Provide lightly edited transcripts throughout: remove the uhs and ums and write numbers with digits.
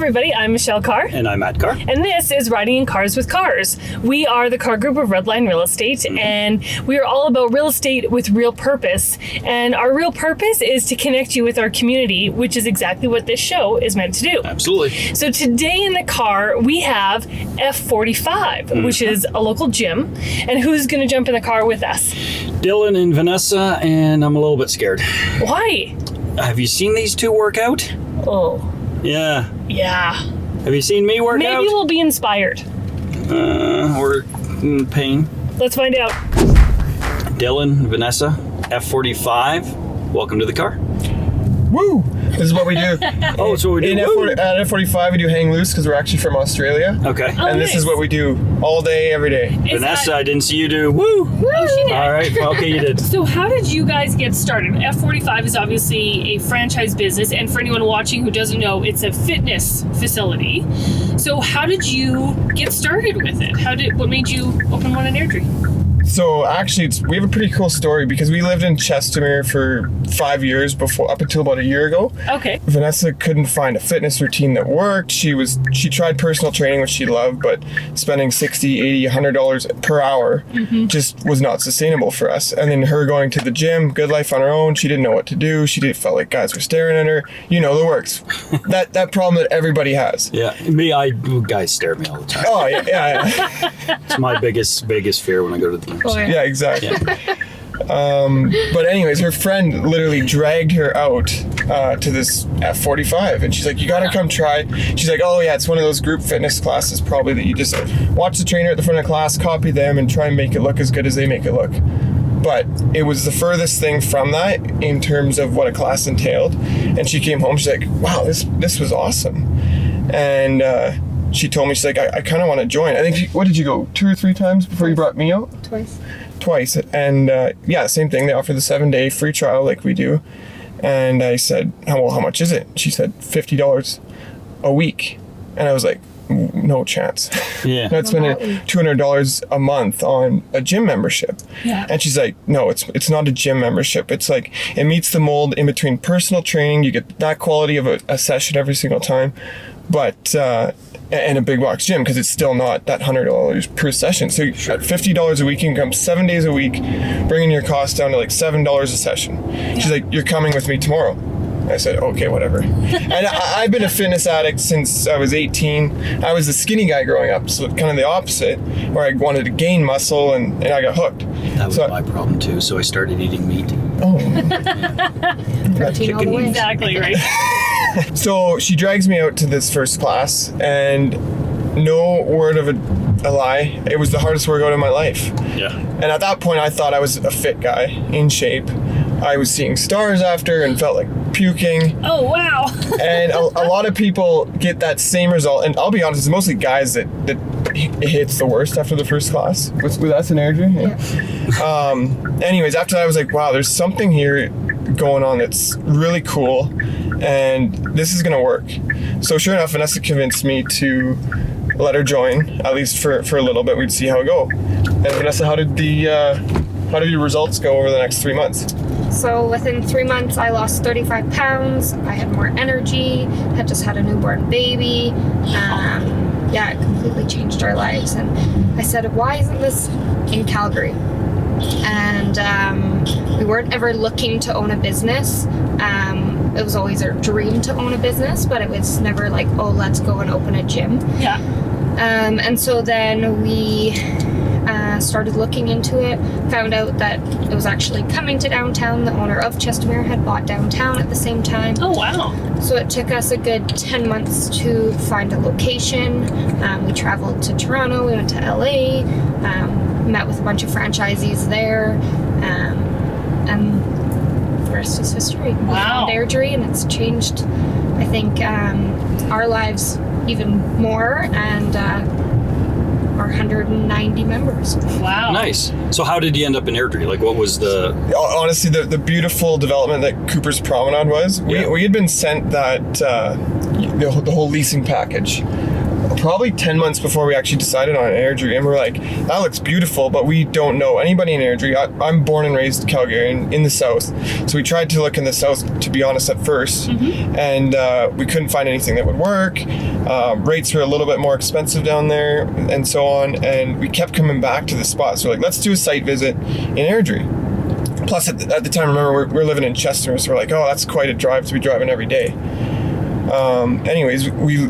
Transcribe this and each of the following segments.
everybody, I'm Michelle Carre. And I'm Matt Carre. And this is Riding in Cars with Cars. We are the car group of Redline Real Estate, and we are all about real estate with real purpose. And our real purpose is to connect you with our community, which is exactly what this show is meant to do. Absolutely. So today in the car, we have F45, which is a local gym. And who's going to jump in the car with us? Dylan and Vanessa, and I'm a little bit scared. Why? Have you seen these two work out? Oh. Yeah. Yeah. Have you seen me work out? Maybe we'll be inspired. Or in pain. Let's find out. Dylan, Vanessa, F45, welcome to the car. Woo! This is what we do. Oh, it's what we do. At F45, we do hang loose because we're actually from Australia. Okay. Oh, And this nice. is what we do all day, every day. Vanessa, I didn't see you do woo. Oh, she did. All right. Okay, you did. So how did you guys get started? F45 is obviously a franchise business, and for anyone watching who doesn't know, it's a fitness facility. So how did you get started with it? What made you open one in Airdrie? So actually, we have a pretty cool story because we lived in Chestermere for 5 years up until about a year ago. Okay. Vanessa couldn't find a fitness routine that worked. She tried personal training, which she loved, but spending $60, $80, $100 per hour just was not sustainable for us. And then her going to the gym, good life on her own. She didn't know what to do. Felt like guys were staring at her. You know the works. that problem that everybody has. Yeah. Guys stare at me all the time. Oh yeah. It's my biggest fear when I go to the gym. Oh, yeah. Yeah, exactly. Yeah. But anyways, her friend literally dragged her out to this F45, and she's like, "You gotta come try." She's like, "Oh yeah, it's one of those group fitness classes, probably that you just watch the trainer at the front of the class, copy them, and try and make it look as good as they make it look." But it was the furthest thing from that in terms of what a class entailed. And she came home, she's like, "Wow, this was awesome." And she told me, she's like, I kind of want to join. I think, what did you go, 2 or 3 times before you brought me out? Twice. And yeah, same thing. They offer the 7-day free trial like we do. And I said, how much is it? She said, $50 a week. And I was like, no chance. Yeah. I'd spend $200 a month on a gym membership. Yeah. And she's like, no, it's not a gym membership. It's like, it meets the mold in between personal training. You get that quality of a session every single time. But, and a big box gym, because it's still not that $100 per session. So at $50 a week, you can come 7 days a week, bringing your cost down to like $7 a session. She's like, "You're coming with me tomorrow." I said, "Okay, whatever." And I've been a fitness addict since I was 18. I was the skinny guy growing up, so kind of the opposite, where I wanted to gain muscle, and I got hooked. That was my problem too, so I started eating meat. Oh. Protein all the way. Exactly, right? So she drags me out to this first class, and no word of a lie, it was the hardest workout of my life. Yeah. And at that point, I thought I was a fit guy, in shape. I was seeing stars after and felt like puking. Oh, wow. And a lot of people get that same result. And I'll be honest, it's mostly guys that it hits the worst after the first class. With us in Airdrie? Yeah. Anyways, after that, I was like, wow, there's something here going on that's really cool. And this is going to work. So sure enough, Vanessa convinced me to let her join, at least for a little bit. We'd see how it go. And Vanessa, how did your results go over the next 3 months? So within 3 months, I lost 35 pounds. I had more energy, had just had a newborn baby. Yeah, it completely changed our lives. And I said, why isn't this in Calgary? And we weren't ever looking to own a business. It was always our dream to own a business, but it was never like, oh, let's go and open a gym. Yeah. And so then we started looking into it, found out that it was actually coming to downtown. The owner of Chestermere had bought downtown at the same time. Oh, wow. So it took us a good 10 months to find a location. We traveled to Toronto, we went to LA, met with a bunch of franchisees there, and the rest is history. We found Airdrie, and it's changed, I think, our lives even more, and our 190 members. Wow. Nice. So how did you end up in Airdrie? Like, what was the... Honestly, the beautiful development that Cooper's Promenade was, we had been sent that, the whole leasing package probably 10 months before we actually decided on Airdrie, and we're like, that looks beautiful, but we don't know anybody in Airdrie. I'm born and raised Calgary in the south, so we tried to look in the south, to be honest, at first, and we couldn't find anything that would work. Rates were a little bit more expensive down there, and so on, and we kept coming back to the spot. So we're like, let's do a site visit in Airdrie. Plus, at the time, remember, we're living in Chester, so we're like, oh, that's quite a drive to be driving every day. Anyways, we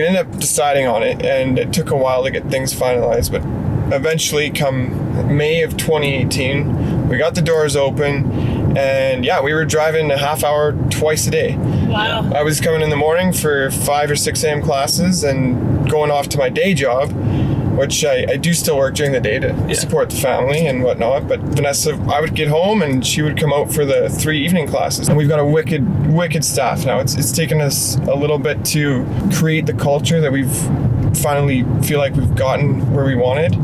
ended up deciding on it, and it took a while to get things finalized, but eventually, come May of 2018, we got the doors open, and yeah, we were driving a half hour twice a day. Wow. I was coming in the morning for 5 or 6 a.m. classes and going off to my day job, which I do still work during the day to support the family and whatnot. But Vanessa, I would get home and she would come out for the 3 evening classes. And we've got a wicked staff now. It's taken us a little bit to create the culture that we've finally feel like we've gotten where we wanted.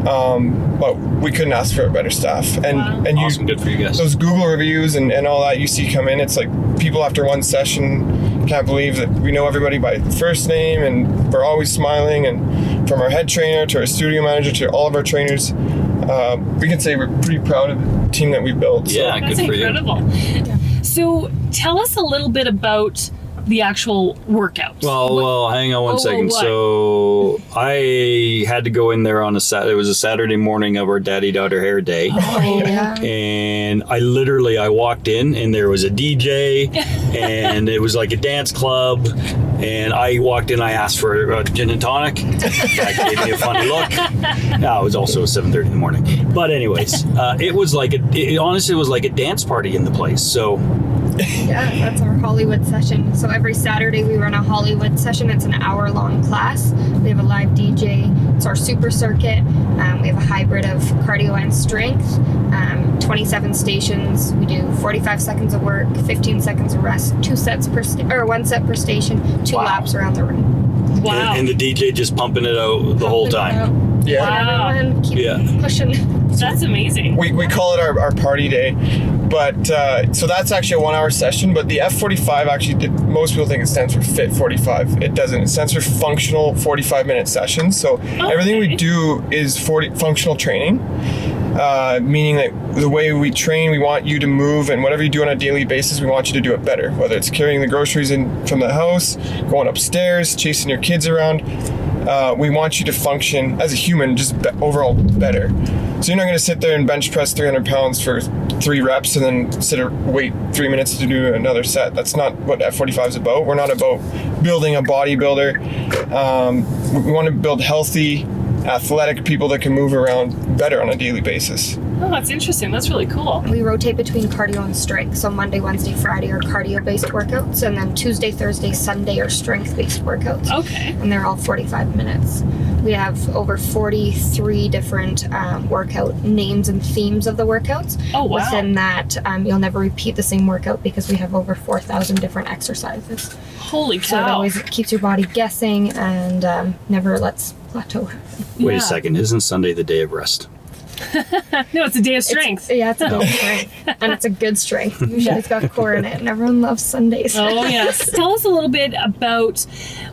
But we couldn't ask for a better staff. And Awesome, good for you guys. Those Google reviews and all that you see come in, it's like people after one session can't believe that we know everybody by first name and we're always smiling, and from our head trainer to our studio manager to all of our trainers, we can say we're pretty proud of the team that we built. So. Yeah, That's good for you. incredible. So tell us a little bit about the actual workout. Well, hang on one second. what? So I had to go in there on it was a Saturday morning of our daddy-daughter hair day. Yeah. And I walked in and there was a DJ and it was like a dance club, and I walked in, I asked for a gin and tonic. That gave me a funny look. No, it was also 7:30 in the morning. But anyways, it was like it honestly was like a dance party in the place. So Yeah, that's our Hollywood session. So every Saturday we run a Hollywood session. It's an hour-long class. We have a live DJ. It's our super circuit. We have a hybrid of cardio and strength. 27 stations. We do 45 seconds of work, 15 seconds of rest, 1 set per station, 2 laps around the room. Wow. and the DJ just pumping it out the whole time. Yeah. Wow. Everyone keep pushing. That's amazing. We call it our party day, but so that's actually a 1 hour session. But the F45 actually most people think it stands for Fit 45. It doesn't. It stands for Functional 45-minute Sessions. So everything we do is functional training, meaning that the way we train, we want you to move, and whatever you do on a daily basis, we want you to do it better. Whether it's carrying the groceries in from the house, going upstairs, chasing your kids around. We want you to function as a human just overall better. So you're not going to sit there and bench press 300 pounds for 3 reps and then wait 3 minutes to do another set. That's not what F45 is about. We're not about building a bodybuilder. We want to build healthy, athletic people that can move around better on a daily basis. Oh, that's interesting. That's really cool. We rotate between cardio and strength. So Monday, Wednesday, Friday are cardio-based workouts, and then Tuesday, Thursday, Sunday are strength-based workouts. Okay. And they're all 45 minutes. We have over 43 different workout names and themes of the workouts. Oh, wow. Within that, you'll never repeat the same workout because we have over 4,000 different exercises. Holy So it cow. always keeps your body guessing and never lets plateau happen. Wait Yeah. a second, isn't Sunday the day of rest? No, it's a day of strength. It's a good strength. And it's a good strength. Usually it's got core in it, and everyone loves Sundays. Oh, yes. Tell us a little bit about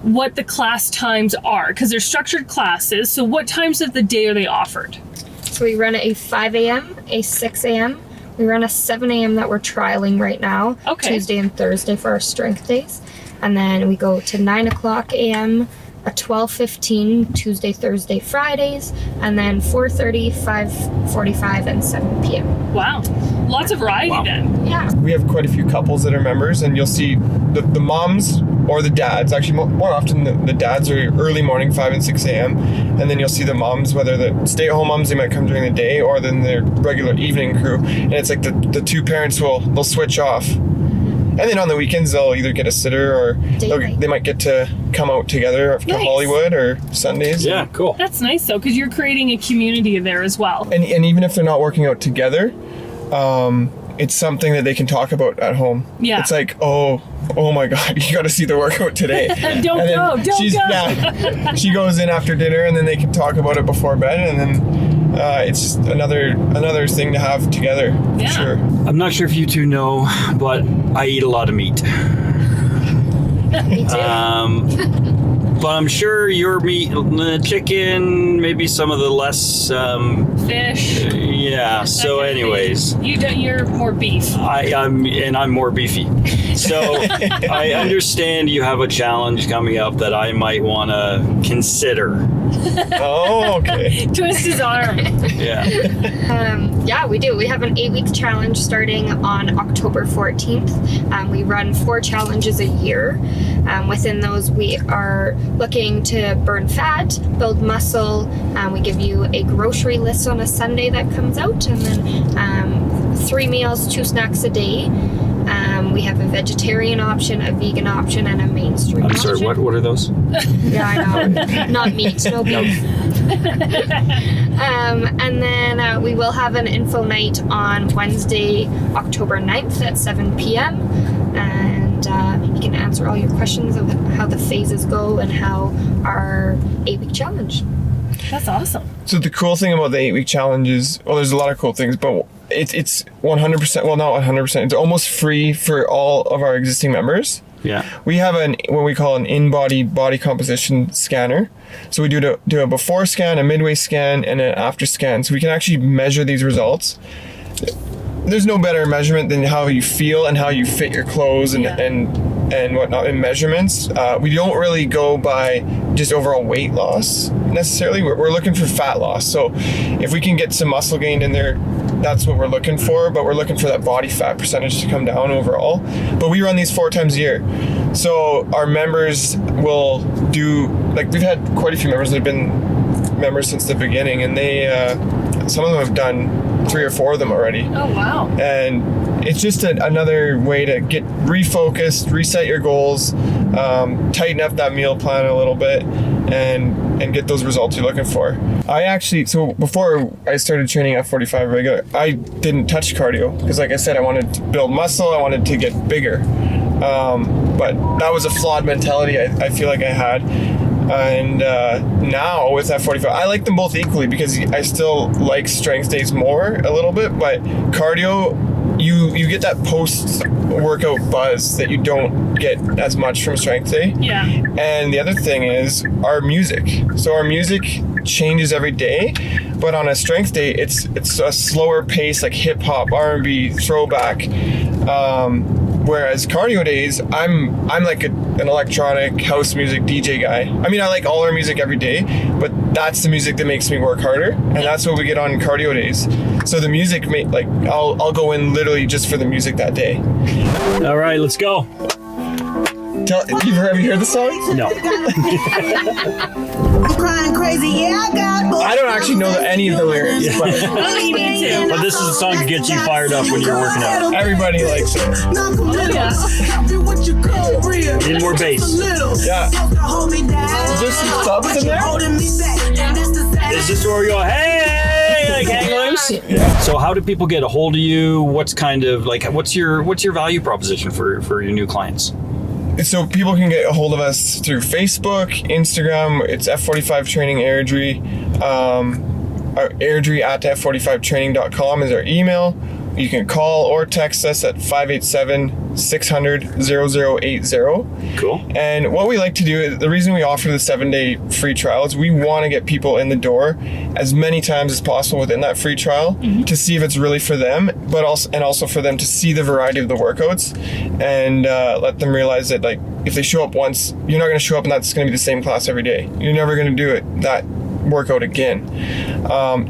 what the class times are, because they're structured classes. So what times of the day are they offered? So we run a 5 a.m., a 6 a.m. We run a 7 a.m. that we're trialing right now, Okay. Tuesday and Thursday for our strength days. And then we go to 9 o'clock a.m., a 12:15 Tuesday, Thursday, Fridays, and then 4:30, 5:45, and 7 p.m. Wow. Lots of variety Wow. then. Yeah. We have quite a few couples that are members, and you'll see the moms or the dads. Actually, more often the dads are early morning, 5 and 6 a.m. And then you'll see the moms, whether the stay-at-home moms, they might come during the day, or then their regular evening crew. And it's like the two parents they'll switch off. And then on the weekends, they'll either get a sitter or they might get to come out together to Nice. Hollywood or Sundays. Yeah, cool. That's nice, though, because you're creating a community there as well. And even if they're not working out together, it's something that they can talk about at home. Yeah. It's like, oh my God, you got to see the workout today. Don't And then go, don't go. Yeah, she goes in after dinner, and then they can talk about it before bed, and then it's just another thing to have together. Yeah. For sure. I'm not sure if you two know, but I eat a lot of meat. Me too. but I'm sure your meat, chicken, maybe some of the less. Fish. Yeah. So, anyways, You're more beef. I'm more beefy. So I understand you have a challenge coming up that I might want to consider. Oh, okay. Twist his arm. Yeah. Yeah, we do. We have an 8-week challenge starting on October 14th. We run 4 challenges a year. Within those, we are looking to burn fat, build muscle. We give you a grocery list on a Sunday that comes out, and then 3 meals, 2 snacks a day. We have a vegetarian option, a vegan option, and a mainstream I'm option. sorry, what are those? Yeah, I know. Not meat, no beef. And then we will have an info night on Wednesday, October 9th at 7 p.m. And you can answer all your questions of how the phases go and how our 8-week challenge. That's awesome. So the cool thing about the 8-week challenge is, well, there's a lot of cool things, but it's 100%, well, not 100%, it's almost free for all of our existing members. Yeah. We have what we call an in-body body composition scanner. So we do a before scan, a midway scan, and an after scan. So we can actually measure these results. There's no better measurement than how you feel and how you fit your clothes and whatnot in measurements. We don't really go by just overall weight loss necessarily. We're looking for fat loss. So if we can get some muscle gain in there, that's what we're looking for, but we're looking for that body fat percentage to come down overall. But we run these 4 times a year. So our members will do, like, we've had quite a few members that have been members since the beginning, and they, some of them have done 3 or 4 of them already. Oh, wow. And it's just another way to get refocused, reset your goals, tighten up that meal plan a little bit, and get those results you're looking for. So before I started training F45 regular, I didn't touch cardio because, like I said, I wanted to build muscle, I wanted to get bigger. But that was a flawed mentality I feel like I had. And now with F45, I like them both equally because I still like strength days more a little bit, but cardio, you get that post-workout buzz that you don't get as much from strength day. Yeah. And the other thing is our music. So our music changes every day, but on a strength day, it's a slower pace, like hip-hop, R&B, throwback. Whereas cardio days, I'm like an electronic house music DJ guy. I mean, I like all our music every day, but that's the music that makes me work harder, and that's what we get on cardio days. So the music, I'll go in literally just for the music that day. All right, let's go. Have you heard the song? No. I'm crying crazy, yeah, I got. I don't actually know any of the lyrics, but Me too. But this is a song that gets you fired up when you're working out. everybody likes it. You need more bass. Yeah. Is there some subs in there? Is this where we go, hey, like hang loose? Yeah. So how do people get a hold of you? What's kind of like, what's your value proposition for your new clients? So people can get a hold of us through Facebook, Instagram. It's F45 Training Airdrie. Our Airdrie at F45training.com is our email. You can call or text us at 587-600-0080. Cool. And what we like to do, the reason we offer the 7-day free trial is we want to get people in the door as many times as possible within that free trial to see if it's really for them, but also for them to see the variety of the workouts and let them realize that, like, if they show up once, you're not going to show up and that's going to be the same class every day. You're never going to do that workout again.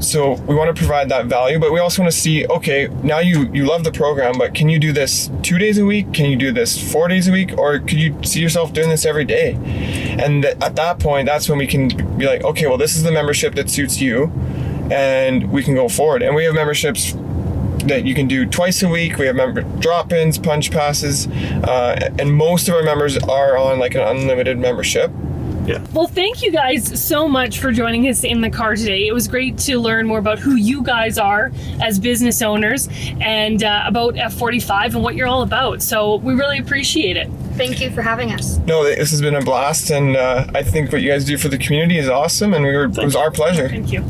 So we want to provide that value, but we also want to see, okay, now you love the program, but can you do this 2 days a week? Can you do this 4 days a week? Or could you see yourself doing this every day? And at that point, that's when we can be like, okay, well, this is the membership that suits you, and we can go forward. And we have memberships that you can do twice a week. We have member drop-ins, punch passes, and most of our members are on like an unlimited membership. Yeah. Well, thank you guys so much for joining us in the car today. It was great to learn more about who you guys are as business owners and about F45 and what you're all about. So we really appreciate it. Thank you for having us. No, this has been a blast, and I think what you guys do for the community is awesome, and it was our pleasure. Thank you.